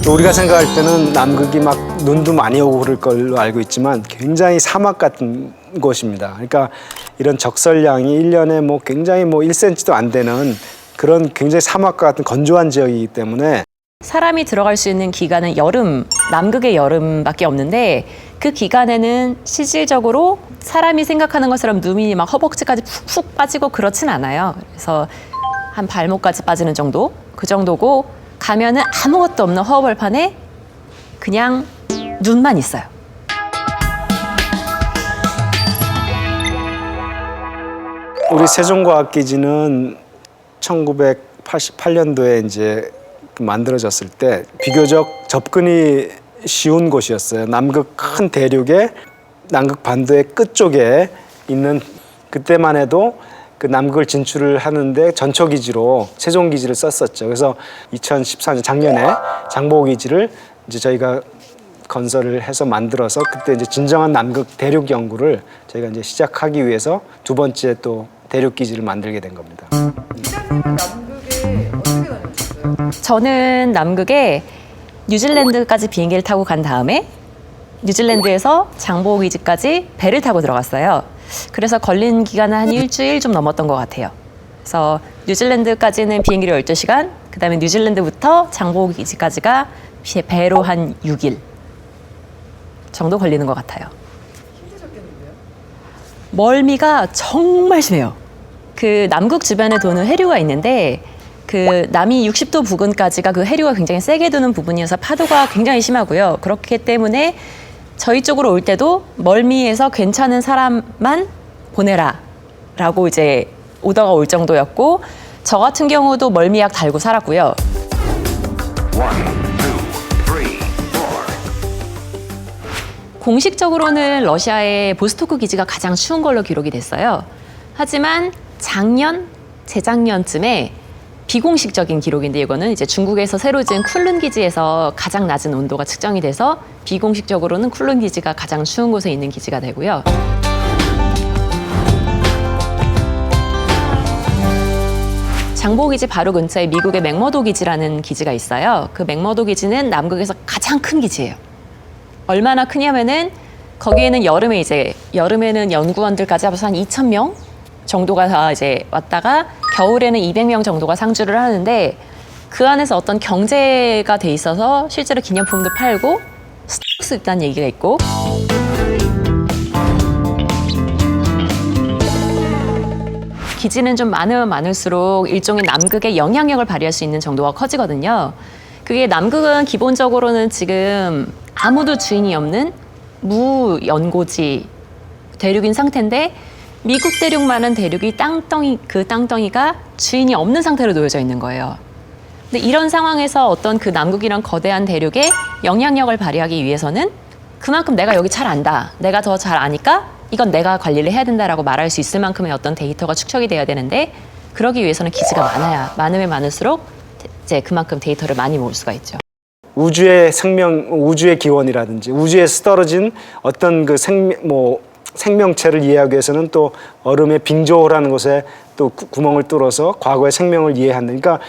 우리가 생각할 때는 남극이 막 눈도 많이 오고 그럴 걸로 알고 있지만 굉장히 사막 같은 곳입니다. 그러니까 이런 적설량이 1년에 뭐 굉장히 뭐 1cm도 안 되는 그런 굉장히 사막과 같은 건조한 지역이기 때문에 사람이 들어갈 수 있는 기간은 여름, 남극의 여름밖에 없는데 그 기간에는 실질적으로 사람이 생각하는 것처럼 눈이 막 허벅지까지 푹푹 빠지고 그렇진 않아요. 그래서 한 발목까지 빠지는 정도? 그 정도고 가면은 아무것도 없는 허허벌판에 그냥 눈만 있어요. 우리 세종과학기지는 1988년도에 이제 만들어졌을 때 비교적 접근이 쉬운 곳이었어요. 남극 큰 대륙의 남극 반도의 끝쪽에 있는 그때만 해도 그 남극을 진출을 하는데 전초기지로 세종기지를 썼었죠. 그래서 2014년 작년에 장보고기지를 이제 저희가 건설을 해서 만들어서 그때 이제 진정한 남극 대륙 연구를 저희가 이제 시작하기 위해서 두 번째 또 대륙 기지를 만들게 된 겁니다. 기자님은 남극에 어떻게 다녔어요? 저는 남극에 뉴질랜드까지 비행기를 타고 간 다음에 뉴질랜드에서 장보고기지까지 배를 타고 들어갔어요. 그래서 걸린 기간은 한 일주일 좀 넘었던 것 같아요. 그래서 뉴질랜드까지는 비행기로 12시간, 그다음에 뉴질랜드부터 장보고기지까지가 배로 한 6일 정도 걸리는 것 같아요. 힘드셨겠는데요? 멀미가 정말 심해요. 그 남극 주변에 도는 해류가 있는데 그 남이 60도 부근까지가 그 해류가 굉장히 세게 도는 부분이어서 파도가 굉장히 심하고요. 그렇기 때문에 저희 쪽으로 올 때도 멀미에서 괜찮은 사람만 보내라 라고 이제 오더가 올 정도였고 저 같은 경우도 멀미약 달고 살았고요. 공식적으로는 러시아의 보스토크 기지가 가장 추운 걸로 기록이 됐어요. 하지만 작년, 재작년쯤에 비공식적인 기록인데 이거는 이제 중국에서 새로 지은 쿨룬 기지에서 가장 낮은 온도가 측정이 돼서 비공식적으로는 쿨룬 기지가 가장 추운 곳에 있는 기지가 되고요. 장보고기지 바로 근처에 미국의 맥머도 기지라는 기지가 있어요. 그 맥머도 기지는 남극에서 가장 큰 기지예요. 얼마나 크냐면은 거기에는 여름에는 연구원들까지 합쳐서 한 2,000명 정도가 다 이제 왔다가 겨울에는 200명 정도가 상주를 하는데 그 안에서 어떤 경제가 돼 있어서 실제로 기념품도 팔고 스톡스 있다는 얘기가 있고 기지는 좀 많으면 많을수록 일종의 남극의 영향력을 발휘할 수 있는 정도가 커지거든요. 그게 남극은 기본적으로는 지금 아무도 주인이 없는 무연고지 대륙인 상태인데 미국 대륙만한 대륙이 그 땅덩이가 주인이 없는 상태로 놓여져 있는 거예요. 근데 이런 상황에서 어떤 그 남극이란 거대한 대륙에 영향력을 발휘하기 위해서는 그만큼 내가 여기 잘 안다. 내가 더 잘 아니까 이건 내가 관리를 해야 된다라고 말할 수 있을 만큼의 어떤 데이터가 축적이 돼야 되는데 그러기 위해서는 기지가 많으면 많을수록 이제 그만큼 데이터를 많이 모을 수가 있죠. 우주의 우주의 기원이라든지 우주에서 떨어진 어떤 그 생명체를 이해하기 위해서는 또 얼음의 빙조라는 곳에 또 구멍을 뚫어서 과거의 생명을 이해한다. 그러니까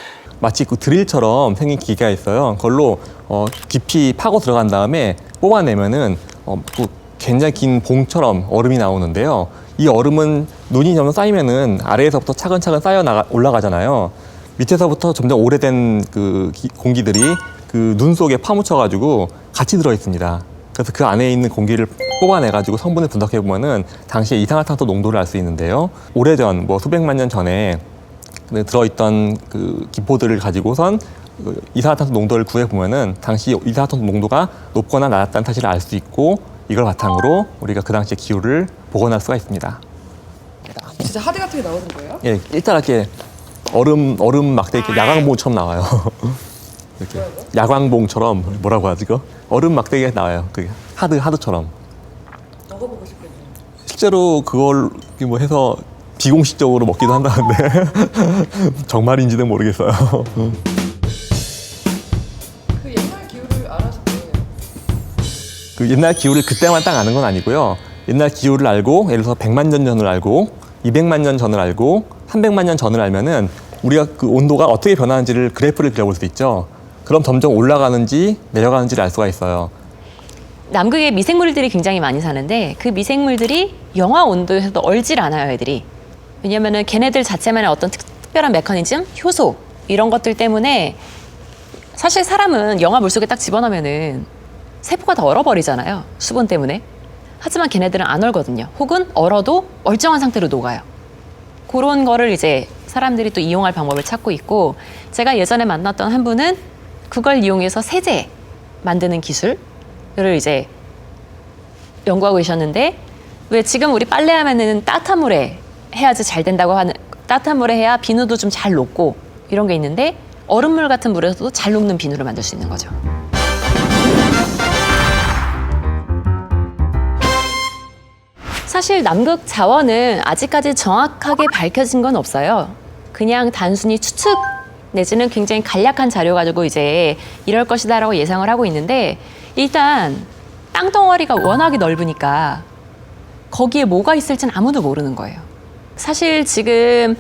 마치 그 드릴처럼 생긴 기계가 있어요. 그걸로 깊이 파고 들어간 다음에 뽑아내면은 굉장히 긴 봉처럼 얼음이 나오는데요. 이 얼음은 눈이 점점 쌓이면은 아래에서부터 차근차근 올라가잖아요. 밑에서부터 점점 오래된 그 공기들이 그 눈 속에 파묻혀가지고 같이 들어 있습니다. 그래서 그 안에 있는 공기를 뽑아내가지고 성분을 분석해 보면은 당시에 이산화탄소 농도를 알 수 있는데요. 오래전 수백만 년 전에 들어있던 그 기포들을 가지고선 이산화탄소 농도를 구해 보면은 당시 이산화탄소 농도가 높거나 낮았다는 사실을 알 수 있고 이걸 바탕으로 우리가 그 당시의 기후를 복원할 수가 있습니다. 진짜 하드 같은 게 나오는 거예요? 예, 일단 이렇게 얼음 막대 이렇게 야광봉처럼 나와요. 이렇게 야광봉처럼 뭐라고 하지 그 얼음 막대기가 나와요. 그게 하드처럼. 먹어보고 싶겠네요. 실제로 그걸 해서 비공식적으로 먹기도 한다는데 정말인지는 모르겠어요. 그 옛날 기후를 알아서 뭐예요? 그 옛날 기후를 그때만 딱 아는 건 아니고요. 옛날 기후를 알고 예를 들어서 100만 년 전을 알고 200만 년 전을 알고 300만 년 전을 알면은 우리가 그 온도가 어떻게 변하는지를 그래프를 그려볼 수 있죠. 그럼 점점 올라가는지 내려가는지를 알 수가 있어요. 남극에 미생물들이 굉장히 많이 사는데 그 미생물들이 영하 온도에서도 얼질 않아요, 애들이. 왜냐면은 걔네들 자체만의 어떤 특별한 메커니즘, 효소 이런 것들 때문에 사실 사람은 영하 물속에 딱 집어넣으면은 세포가 다 얼어버리잖아요, 수분 때문에. 하지만 걔네들은 안 얼거든요. 혹은 얼어도 멀쩡한 상태로 녹아요. 그런 거를 이제 사람들이 또 이용할 방법을 찾고 있고, 제가 예전에 만났던 한 분은 그걸 이용해서 세제 만드는 기술을 이제 연구하고 계셨는데, 왜 지금 우리 빨래하면은 따뜻한 물에 해야지 잘 된다고 하는, 따뜻한 물에 해야 비누도 좀 잘 녹고 이런 게 있는데, 얼음물 같은 물에서도 잘 녹는 비누를 만들 수 있는 거죠. 사실 남극 자원은 아직까지 정확하게 밝혀진 건 없어요. 그냥 단순히 추측 내지는 굉장히 간략한 자료 가지고 이제 이럴 것이다라고 예상을 하고 있는데, 일단 땅덩어리가 워낙에 넓으니까 거기에 뭐가 있을지는 아무도 모르는 거예요. 사실 지금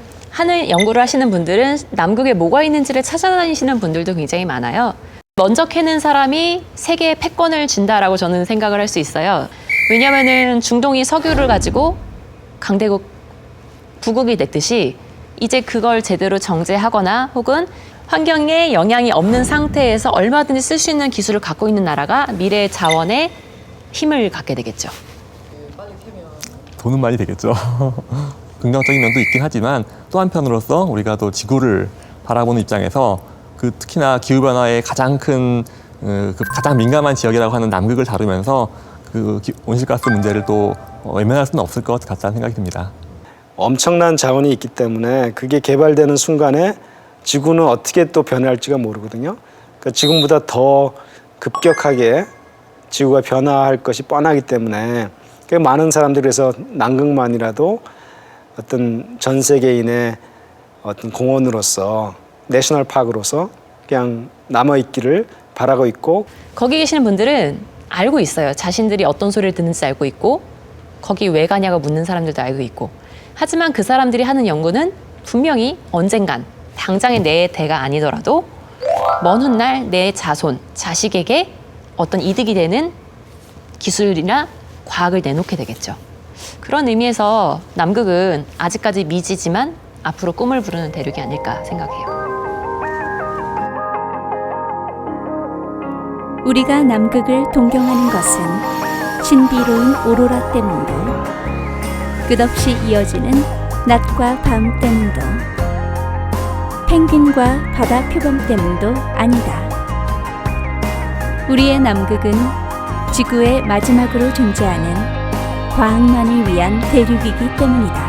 연구를 하시는 분들은 남극에 뭐가 있는지를 찾아다니시는 분들도 굉장히 많아요. 먼저 캐는 사람이 세계의 패권을 준다라고 저는 생각을 할 수 있어요. 왜냐면은 중동이 석유를 가지고 강대국 부국이 됐듯이 이제 그걸 제대로 정제하거나 혹은 환경에 영향이 없는 상태에서 얼마든지 쓸 수 있는 기술을 갖고 있는 나라가 미래의 자원에 힘을 갖게 되겠죠. 빨리 캐면 돈은 많이 되겠죠. 긍정적인 면도 있긴 하지만 또 한편으로서 우리가 또 지구를 바라보는 입장에서 그 특히나 기후변화의 가장 큰 가장 민감한 지역이라고 하는 남극을 다루면서 그 온실가스 문제를 또 외면할 수는 없을 것 같다는 생각이 듭니다. 엄청난 자원이 있기 때문에 그게 개발되는 순간에 지구는 어떻게 또 변할지가 모르거든요. 그러니까 지금보다 더 급격하게 지구가 변화할 것이 뻔하기 때문에 많은 사람들이 그래서 남극만이라도 어떤 전 세계인의 어떤 공원으로서 내셔널 파크로서 그냥 남아있기를 바라고 있고, 거기 계시는 분들은 알고 있어요. 자신들이 어떤 소리를 듣는지 알고 있고, 거기 왜 가냐고 묻는 사람들도 알고 있고. 하지만 그 사람들이 하는 연구는 분명히 언젠간, 당장의 내 대가 아니더라도 먼 훗날 내 자손, 자식에게 어떤 이득이 되는 기술이나 과학을 내놓게 되겠죠. 그런 의미에서 남극은 아직까지 미지지만 앞으로 꿈을 부르는 대륙이 아닐까 생각해요. 우리가 남극을 동경하는 것은 신비로운 오로라 때문도, 끝없이 이어지는 낮과 밤 때문도, 펭귄과 바다 표범 때문도 아니다. 우리의 남극은 지구의 마지막으로 존재하는 과학만을 위한 대륙이기 때문이다.